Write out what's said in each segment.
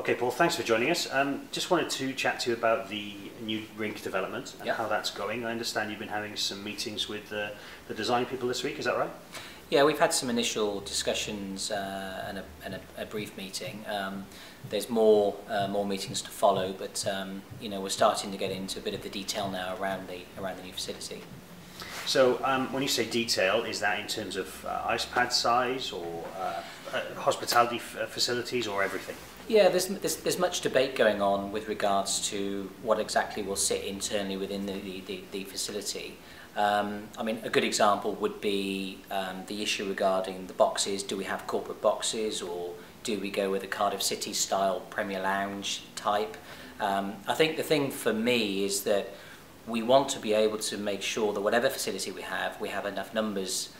Okay, Paul, thanks for joining us. Just wanted to chat to you about the new rink development and how that's going. I understand you've been having some meetings with the design people this week, is that right? Yeah, we've had some initial discussions and a brief meeting. There's more meetings to follow, but you know, we're starting to get into a bit of the detail now around the new facility. So when you say detail, is that in terms of ice pad size or hospitality facilities or everything? Yeah, there's much debate going on with regards to what exactly will sit internally within the facility. I mean, a good example would be the issue regarding the boxes. Do we have corporate boxes, or do we go with a Cardiff City style Premier Lounge type? I think the thing for me is that we want to be able to make sure that whatever facility we have enough numbers,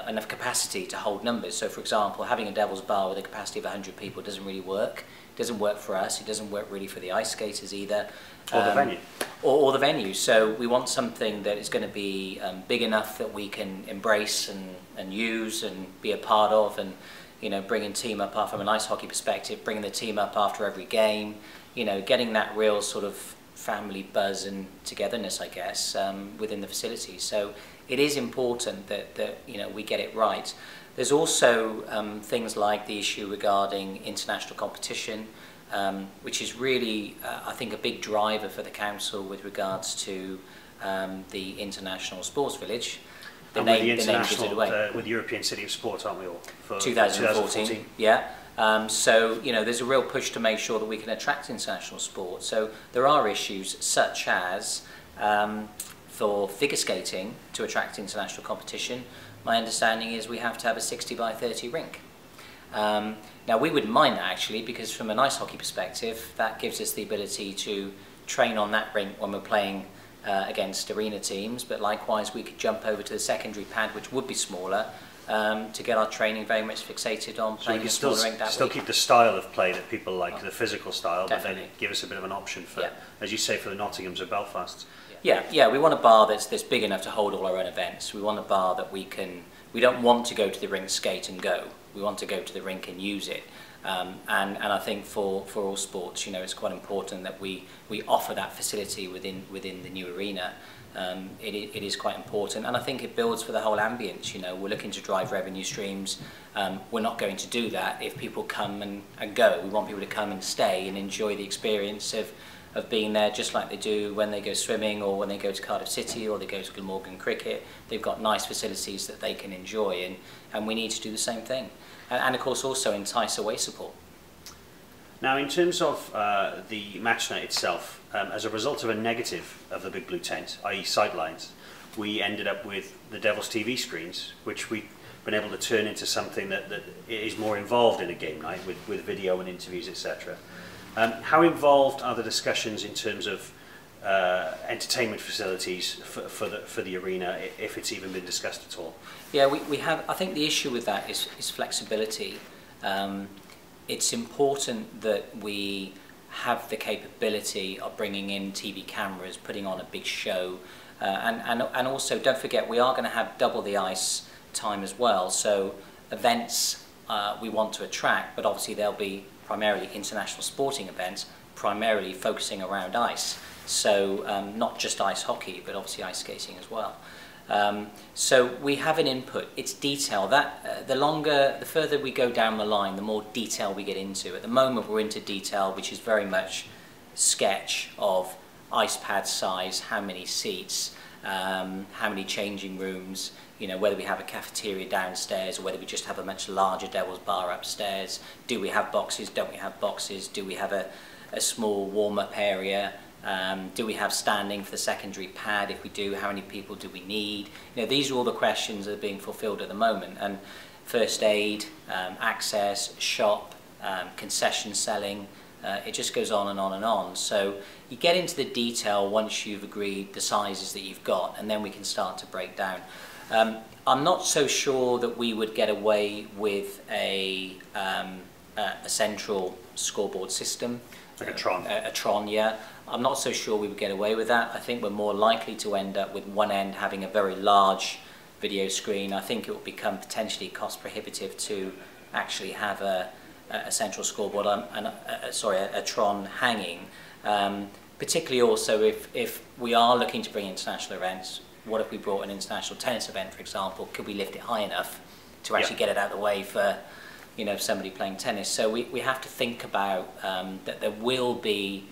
enough capacity to hold numbers. So for example, having a Devil's Bar with a capacity of 100 people doesn't really work. It doesn't work for us. It doesn't work really for the ice skaters either. Or the venue. Or the venue. So we want something that is going to be big enough that we can embrace and use and be a part of, and you know, bringing team up from an ice hockey perspective, bringing the team up after every game, you know, getting that real sort of family buzz and togetherness, I guess, within the facility. So it is important that you know, we get it right. There's also things like the issue regarding international competition, which is really, I think, a big driver for the council with regards to the International Sports Village. The name gives it away. With the European City of Sport, aren't we all? For 2014. Yeah. So, you know, there's a real push to make sure that we can attract international sport. So there are issues such as for figure skating to attract international competition, my understanding is we have to have a 60 by 30 rink. Now we wouldn't mind that actually, because from an ice hockey perspective, that gives us the ability to train on that rink when we're playing against arena teams, but likewise we could jump over to the secondary pad, which would be smaller, to get our training very much fixated on playing a smaller rink that week. Still keep the style of play that people like, the physical style, Definitely. But then give us a bit of an option for, as you say, for the Nottinghams of Belfast. Yeah, we want a bar that's big enough to hold all our own events. We want a bar that we don't want to go to the rink, skate and go. We want to go to the rink and use it. And I think for all sports, you know, it's quite important that we offer that facility within the new arena. It is quite important, and I think it builds for the whole ambience. You know, we're looking to drive revenue streams. We're not going to do that if people come and go. We want people to come and stay and enjoy the experience of being there, just like they do when they go swimming or when they go to Cardiff City or they go to Glamorgan Cricket. They've got nice facilities that they can enjoy, and we need to do the same thing. And of course also entice away support. Now in terms of the match night itself, as a result of a negative of the Big Blue Tent, i.e. sidelines, we ended up with the Devil's TV screens, which we've been able to turn into something that is more involved in a game night with video and interviews, etc. How involved are the discussions in terms of entertainment facilities for the arena, if it's even been discussed at all? Yeah, we have. I think the issue with that is flexibility. It's important that we have the capability of bringing in TV cameras, putting on a big show, and also don't forget we are going to have double the ice time as well. So events we want to attract, but obviously they'll be primarily international sporting events, primarily focusing around ice. So not just ice hockey, but obviously ice skating as well. So we have an input. It's detail. The further we go down the line, the more detail we get into. At the moment, we're into detail, which is very much sketch of ice pad size, how many seats, how many changing rooms. You know, whether we have a cafeteria downstairs or whether we just have a much larger Devil's Bar upstairs. Do we have boxes? Don't we have boxes? Do we have a small warm-up area? Do we have standing for the secondary pad? If we do, how many people do we need? You know, these are all the questions that are being fulfilled at the moment. And first aid, access, shop, concession selling, it just goes on and on and on. So you get into the detail once you've agreed the sizes that you've got, and then we can start to break down. I'm not so sure that we would get away with a central scoreboard system. Like a Tron. A Tron, yeah. I'm not so sure we would get away with that. I think we're more likely to end up with one end having a very large video screen. I think it will become potentially cost prohibitive to actually have a a central scoreboard and a Tron hanging. Particularly also if we are looking to bring international events, what if we brought an international tennis event, for example? Could we lift it high enough to actually get it out of the way for, you know, somebody playing tennis? So we have to think about that there will be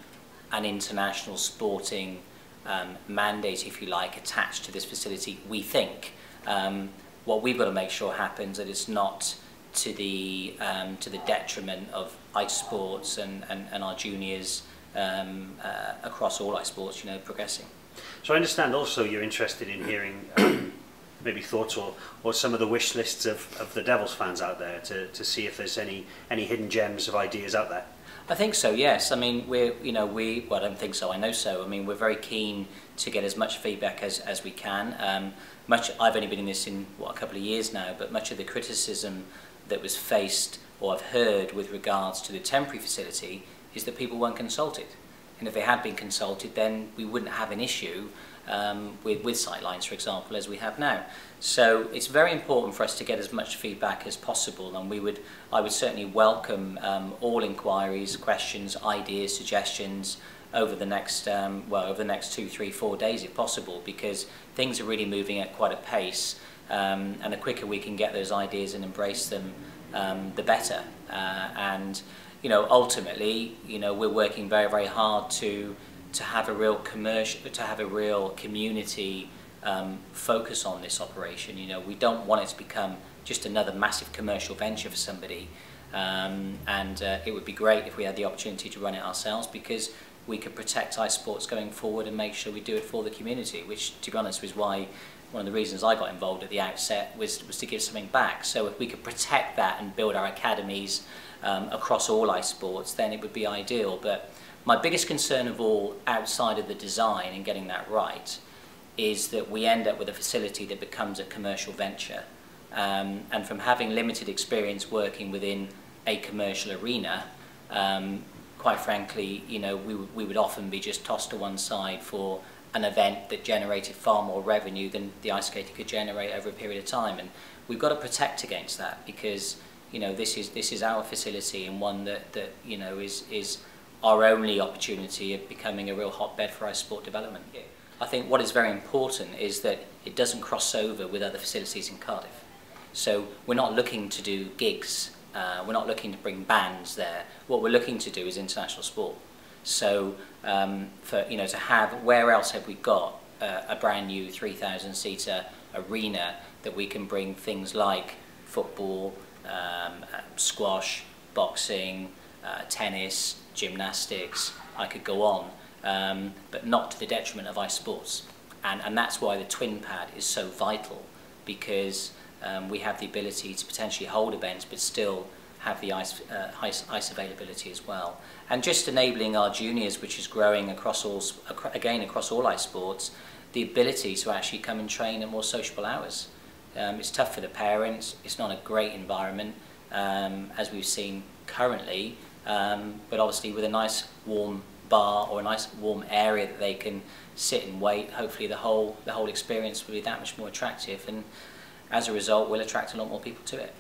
an international sporting mandate, if you like, attached to this facility, we think. What we've got to make sure happens that it's not to the detriment of ice sports and our juniors across all ice sports, you know, progressing. So I understand also you're interested in hearing maybe thoughts or some of the wish lists of the Devils fans out there to see if there's any hidden gems of ideas out there. I think so, yes. I mean, well, I don't think so, I know so. I mean, we're very keen to get as much feedback as we can. I've only been in this in, a couple of years now, but much of the criticism that was faced or I've heard with regards to the temporary facility is that people weren't consulted. And if they had been consulted, then we wouldn't have an issue with sightlines, for example, as we have now. So it's very important for us to get as much feedback as possible, and I would certainly welcome all inquiries, questions, ideas, suggestions over the next 2, 3, 4 days if possible, because things are really moving at quite a pace, and the quicker we can get those ideas and embrace them, the better. And you know, ultimately, you know, we're working very, very hard to have a real community focus on this operation. You know, we don't want it to become just another massive commercial venture for somebody, and it would be great if we had the opportunity to run it ourselves, because we could protect ice sports going forward and make sure we do it for the community, which, to be honest, was why one of the reasons I got involved at the outset was to give something back. So if we could protect that and build our academies across all ice sports, then it would be ideal. But my biggest concern of all, outside of the design and getting that right, is that we end up with a facility that becomes a commercial venture. And from having limited experience working within a commercial arena, quite frankly, you know, we would often be just tossed to one side for an event that generated far more revenue than the ice skater could generate over a period of time. And we've got to protect against that, because, you know, this is our facility, and one that you know is our only opportunity of becoming a real hotbed for ice sport development. I think what is very important is that it doesn't cross over with other facilities in Cardiff. So we're not looking to do gigs, we're not looking to bring bands there. What we're looking to do is international sport. So to have, where else have we got a brand new 3,000 seater arena that we can bring things like football, squash, boxing, tennis, gymnastics, I could go on, but not to the detriment of ice sports. And that's why the twin pad is so vital, because we have the ability to potentially hold events but still have the ice availability as well. And just enabling our juniors, which is growing across all ice sports, the ability to actually come and train at more sociable hours. It's tough for the parents, it's not a great environment, as we've seen currently, but obviously with a nice warm bar or a nice warm area that they can sit and wait, hopefully the whole experience will be that much more attractive, and as a result we'll attract a lot more people to it.